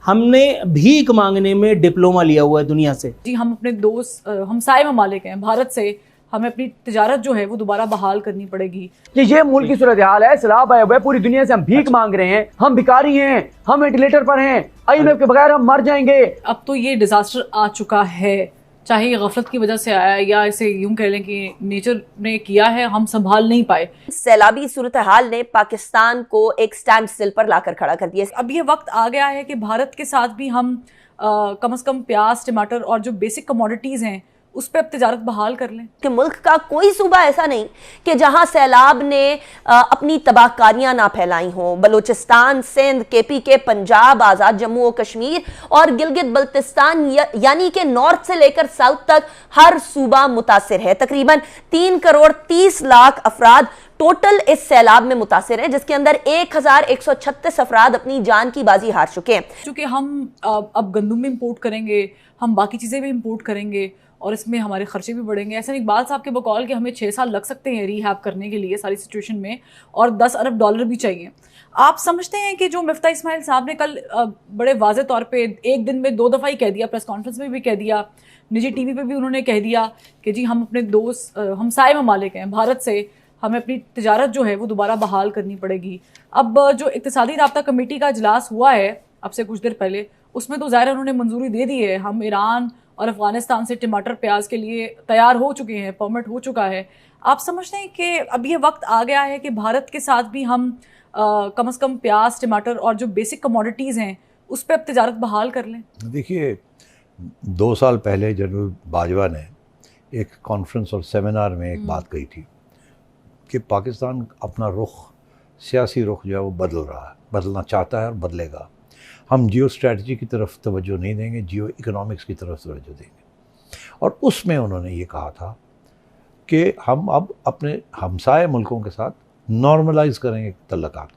हमने भीख मांगने में डिप्लोमा लिया हुआ है दुनिया से। जी, हम अपने दोस्त हमसाये ममालिक हैं भारत से, हमें अपनी तिजारत जो है वो दोबारा बहाल करनी पड़ेगी। कि ये मुल्क की सूरत हाल है, सैलाब आए हुए पूरी दुनिया से, हम भीख मांग रहे हैं, हम भिखारी हैं, हम वेंटिलेटर पर हैं, IMF के बगैर हम मर जाएंगे। अब तो ये डिजास्टर आ चुका है, चाहे ये गफलत की वजह से आया है या इसे यूं कह लें कि नेचर ने किया है, हम संभाल नहीं पाए। सैलाबी सूरत हाल ने पाकिस्तान को एक स्टैंड स्टिल पर लाकर खड़ा कर दिया। अब ये वक्त आ गया है कि भारत के साथ भी हम कम से कम प्याज, टमाटर और जो बेसिक कमोडिटीज हैं उस पर अब तिजारत बहाल कर लें। कि मुल्क का कोई सूबा ऐसा नहीं कि जहां सैलाब ने अपनी तबाहकारियां ना फैलाई हों। बलूचिस्तान, सिंध, KPK, पंजाब, आज़ाद जम्मू और कश्मीर और गिलगित बल्तिस्तान यानी कि नॉर्थ से लेकर साउथ तक हर सूबा मुतासिर है। तकरीबन 3 करोड़ 30 लाख अफराद टोटल इस सैलाब में मुतासिर हैं, जिसके अंदर 1136 अफराद अपनी जान की बाजी हार चुके हैं। चूंकि हम अब गंदम भी इंपोर्ट करेंगे, हम बाकी चीज़ें भी इंपोर्ट करेंगे और इसमें हमारे खर्चे भी बढ़ेंगे। ऐसा इकबाल साहब के बकौल कि हमें 6 साल लग सकते हैं रीहैब करने के लिए सारी सिचुएशन में, और 10 अरब डॉलर भी चाहिए। आप समझते हैं कि जो मिफ्ता इस्माइल साहब ने कल बड़े वाज़े तौर पे एक दिन में 2 दफ़ा ही कह दिया, प्रेस कॉन्फ्रेंस में भी कह दिया, निजी TV पे भी उन्होंने कह दिया कि जी हम अपने दोस्त हमसाये ममालिक हैं भारत से, हमें अपनी तिजारत जो है वो दोबारा बहाल करनी पड़ेगी। अब जो इक़्तिसादी राब्ता कमेटी का इजलास हुआ है अब से कुछ देर पहले, उसमें तो ज़ाहिर उन्होंने मंजूरी दे दी है। हम ईरान और अफगानिस्तान से टमाटर प्याज के लिए तैयार हो चुके हैं, परमिट हो चुका है। आप समझते हैं कि अब ये वक्त आ गया है कि भारत के साथ भी हम कम से कम प्याज, टमाटर और जो बेसिक कमोडिटीज़ हैं उस पर अब तिजारत बहाल कर लें? देखिए, 2 साल पहले जनरल बाजवा ने एक कॉन्फ्रेंस और सेमिनार में एक बात कही थी कि पाकिस्तान अपना रुख, सियासी रुख जो है वो बदल रहा है, बदलना चाहता है और बदलेगा। हम जियो स्ट्रैटेजी की तरफ तवज्जो नहीं देंगे, जियो इकोनॉमिक्स की तरफ तवज्जो देंगे। और उसमें उन्होंने ये कहा था कि हम अब अपने हमसाये मुल्कों के साथ नॉर्मलाइज करेंगे तल्लुकात,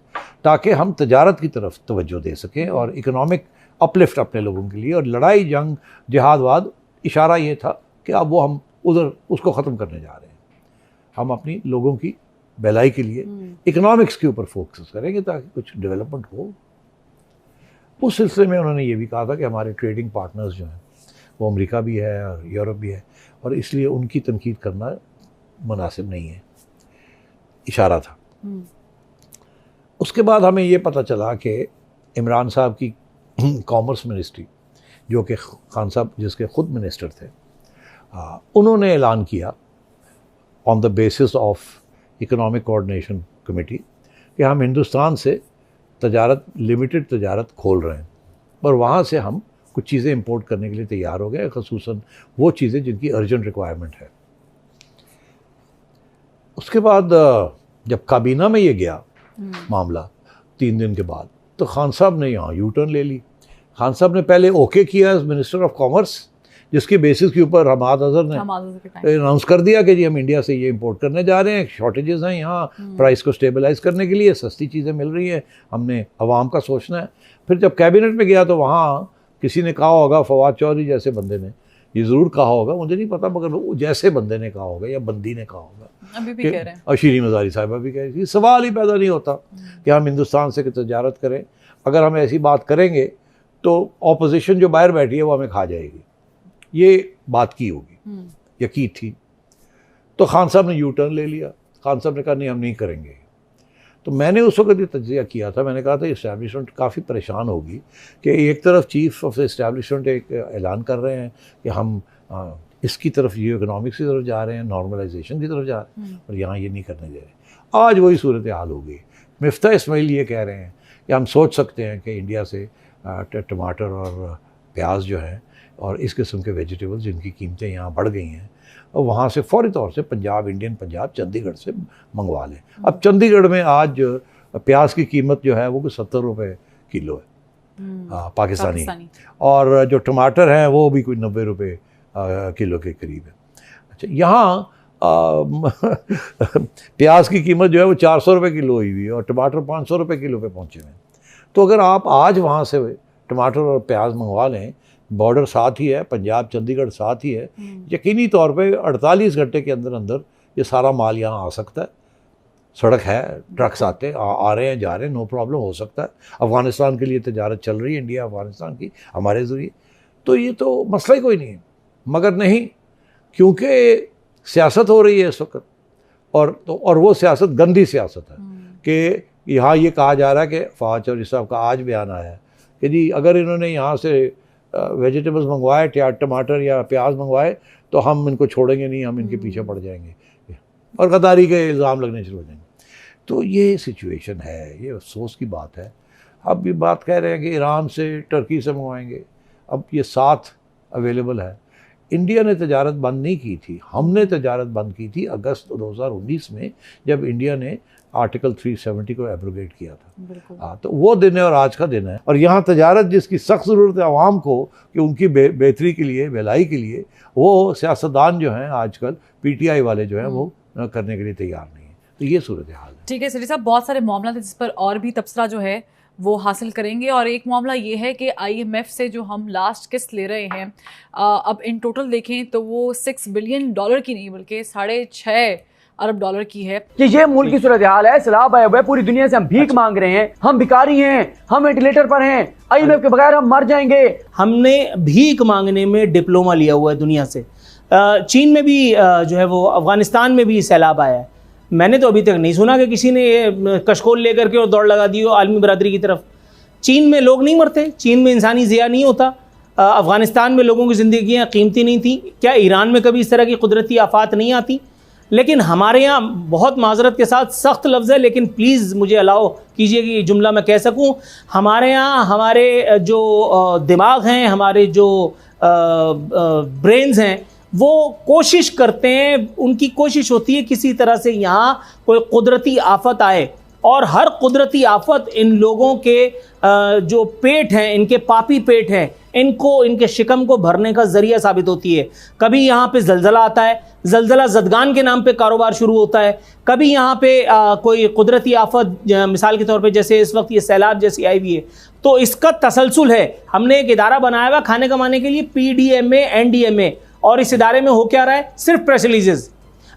ताकि हम तजारत की तरफ तवज्जो दे सकें और इकोनॉमिक अपलिफ्ट अपने लोगों के लिए। और लड़ाई, जंग, जिहादवाद, इशारा ये था कि अब वो हम उधर उसको ख़त्म करने जा रहे हैं। हम अपनी लोगों की भलाई के लिए इकोनॉमिक्स के ऊपर फोकस करेंगे ताकि कुछ डेवलपमेंट हो। उस सिलसिले में उन्होंने ये भी कहा था कि हमारे ट्रेडिंग पार्टनर्स जो हैं वो अमेरिका भी है और यूरोप भी है, और इसलिए उनकी तनकीद करना मुनासिब नहीं है, इशारा था। उसके बाद हमें ये पता चला कि इमरान साहब की कॉमर्स मिनिस्ट्री, जो कि खान साहब जिसके ख़ुद मिनिस्टर थे, उन्होंने ऐलान किया on the basis of economic coordination committee कि हम हिंदुस्तान से तजारत, लिमिटेड तजारत खोल रहे हैं, और वहाँ से हम कुछ चीज़ें इंपोर्ट करने के लिए तैयार हो गए, ख़ुसूसन वो चीज़ें जिनकी अर्जेंट रिक्वायरमेंट है। उसके बाद जब काबीना में ये गया मामला 3 दिन के बाद, तो खान साहब ने यहाँ यू टर्न ले ली। खान साहब ने पहले ओके किया एज मिनिस्टर ऑफ कॉमर्स, जिसके बेसिस के ऊपर हमाद अजहर ने अनाउंस कर दिया कि जी हम इंडिया से ये इंपोर्ट करने जा रहे हैं, शॉर्टेजेस हैं यहाँ, प्राइस को स्टेबलाइज करने के लिए सस्ती चीज़ें मिल रही हैं, हमने अवाम का सोचना है। फिर जब कैबिनेट में गया तो वहाँ किसी ने कहा होगा, फवाद चौधरी जैसे बंदे ने ये ज़रूर कहा होगा, मुझे नहीं पता, मगर वो जैसे बंदे ने कहा होगा या बंदी ने कहा होगा, अभी भी कह रहे हैं, और शीरी मज़ारी साहिबा भी कह रही थी, सवाल ही पैदा नहीं होता कि हम हिंदुस्तान से तजारत करें। अगर हम ऐसी बात करेंगे तो ऑपोजिशन जो बाहर बैठी है वो हमें खा जाएगी, ये बात की होगी या की थी। तो खान साहब ने यू टर्न ले लिया। खान साहब ने कहा नहीं, हम नहीं करेंगे। तो मैंने उस वक्त ये तज्ज़िया किया था, मैंने कहा था इस्टेब्लिशमेंट काफ़ी परेशान होगी कि एक तरफ चीफ ऑफ द इस्टेब्लिशमेंट एक ऐलान कर रहे हैं कि हम इसकी तरफ, ये इकोनॉमिक्स की तरफ जा रहे हैं, नॉर्मलाइजेशन की तरफ जा रहे हैं, और यहाँ ये नहीं करने दे रहे। आज वही सूरत हाल हो गई। मिफ्ता इस्माइल ये कह रहे हैं कि हम सोच सकते हैं कि इंडिया से टमाटर और प्याज जो है और इस किस्म के वेजिटेबल्स जिनकी कीमतें यहाँ बढ़ गई हैं, और वहाँ से फौरी तौर से पंजाब, इंडियन पंजाब, चंडीगढ़ से मंगवा लें। अब चंडीगढ़ में आज प्याज की कीमत जो है वो 70 रुपये किलो है पाकिस्तानी, और जो टमाटर हैं वो भी कोई 90 रुपये किलो के करीब है। अच्छा, यहाँ प्याज की कीमत जो है वो 400 रुपये किलो हुई हुई है और टमाटर 500 रुपये किलो पे पहुँचे हुए हैं। तो अगर आप आज वहाँ से टमाटर और प्याज मंगवा लें, बॉर्डर साथ ही है, पंजाब चंडीगढ़ साथ ही है, यकीनी तौर पे 48 घंटे के अंदर अंदर ये सारा माल यहाँ आ सकता है। सड़क है, ट्रक्स आते आ रहे हैं, जा रहे हैं, नो प्रॉब्लम, हो सकता है। अफ़गानिस्तान के लिए तजारत चल रही है, इंडिया अफ़गानिस्तान की हमारे ज़रिए, तो ये तो मसला ही कोई नहीं है। मगर नहीं, क्योंकि सियासत हो रही है इस वक्त, और वो सियासत गंदी सियासत है कि यहाँ ये कहा जा रहा है कि फवाद चौधरी साहब का आज बयान आया है कि जी अगर इन्होंने यहाँ से वेजिटेबल्स मंगवाए, या टमाटर या प्याज मंगवाए, तो हम इनको छोड़ेंगे नहीं, हम इनके पीछे पड़ जाएंगे और गद्दारी के इल्ज़ाम लगने शुरू हो जाएंगे। तो ये सिचुएशन है, ये अफसोस की बात है। अब ये बात कह रहे हैं कि ईरान से, टर्की से मंगवाएंगे, अब ये साथ अवेलेबल है। इंडिया ने तजारत बंद नहीं की थी, हमने तजारत बंद की थी अगस्त 2019 में, जब इंडिया ने आर्टिकल 370 को एब्रोगेट किया था। हाँ, तो वो दिन है और आज का दिन है। और यहाँ तजारत जिसकी सख्त ज़रूरत है आवाम को कि उनकी बेहतरी के लिए, भलाई के लिए, वो सियासतदान जो हैं आजकल, PTI वाले जो हैं, वो करने के लिए तैयार नहीं है। तो ये सूरत हाल है। ठीक है सरी साहब, बहुत सारे मामला थे जिस पर और भी तबसरा जो है वो हासिल करेंगे। और एक मामला ये है कि IMF से जो हम लास्ट किस्त ले रहे हैं, अब इन टोटल देखें तो वो $6 बिलियन की नहीं बल्कि $6.5 अरब की है। कि ये मुल्क की सूरत हाल है, सैलाब आए हुए, पूरी दुनिया से हम भीख मांग रहे हैं, हम भिखारी हैं, हम वेंटिलेटर पर हैं, IMF के बगैर हम मर जाएंगे। हमने भीख मांगने में डिप्लोमा लिया हुआ है दुनिया से। चीन में भी जो है वो, अफ़गानिस्तान में भी सैलाब आया है। मैंने तो अभी तक नहीं सुना कि किसी ने कशकोल लेकर के और दौड़ लगा दी हो आलमी बरादरी की तरफ। चीन में लोग नहीं मरते, चीन में इंसानी ज़िया नहीं होता, अफ़गानिस्तान में लोगों की ज़िंदगियाँ कीमती नहीं थी, क्या ईरान में कभी इस तरह की कुदरती आफात नहीं आती? लेकिन हमारे यहाँ, बहुत माजरत के साथ सख्त लफ्ज़ है लेकिन प्लीज़ मुझे अलाउ कीजिए कि ये जुमला मैं कह सकूँ, हमारे यहाँ हमारे जो दिमाग हैं, हमारे जो ब्रेन्स हैं, वो कोशिश करते हैं, उनकी कोशिश होती है किसी तरह से यहाँ कोई कुदरती आफत आए, और हर कुदरती आफत इन लोगों के जो पेट हैं, इनके पापी पेट हैं, इनको, इनके शिकम को भरने का ज़रिया साबित होती है। कभी यहाँ पे ज़लज़ला आता है, ज़लज़ला ज़दगान के नाम पे कारोबार शुरू होता है, कभी यहाँ पे कोई कुदरती आफत, मिसाल के तौर पे जैसे इस वक्त ये सैलाब जैसी आई हुई है, तो इसका तसलसल है। हमने एक इदारा बनाया हुआ खाने कमाने के लिए, PDMA NDMA, और इस इदारे में हो क्या रहा है? सिर्फ प्रेस रिलीजेज़।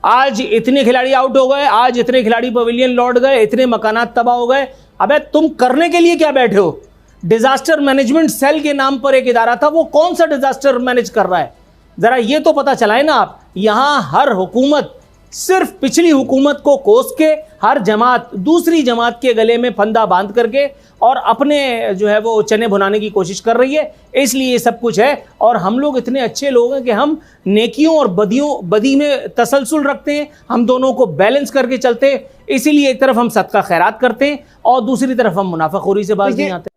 आज इतने खिलाड़ी आउट हो गए, आज इतने खिलाड़ी पवेलियन लौट गए, इतने मकानात तबाह हो गए। अबे तुम करने के लिए क्या बैठे हो? डिजास्टर मैनेजमेंट सेल के नाम पर एक इदारा था, वो कौन सा डिजास्टर मैनेज कर रहा है? जरा ये तो पता चलाए ना आप। यहाँ हर हुकूमत सिर्फ पिछली हुकूमत को कोस के, हर जमात दूसरी जमात के गले में फंदा बांध करके और अपने जो है वो चने भुनाने की कोशिश कर रही है, इसलिए ये सब कुछ है। और हम लोग इतने अच्छे लोग हैं कि हम नेकियों और बदी में तसलसल रखते हैं, हम दोनों को बैलेंस करके चलते हैं। इसीलिए एक तरफ हम सदका खैरात करते हैं और दूसरी तरफ हम मुनाफाखोरी से बाज नहीं आते।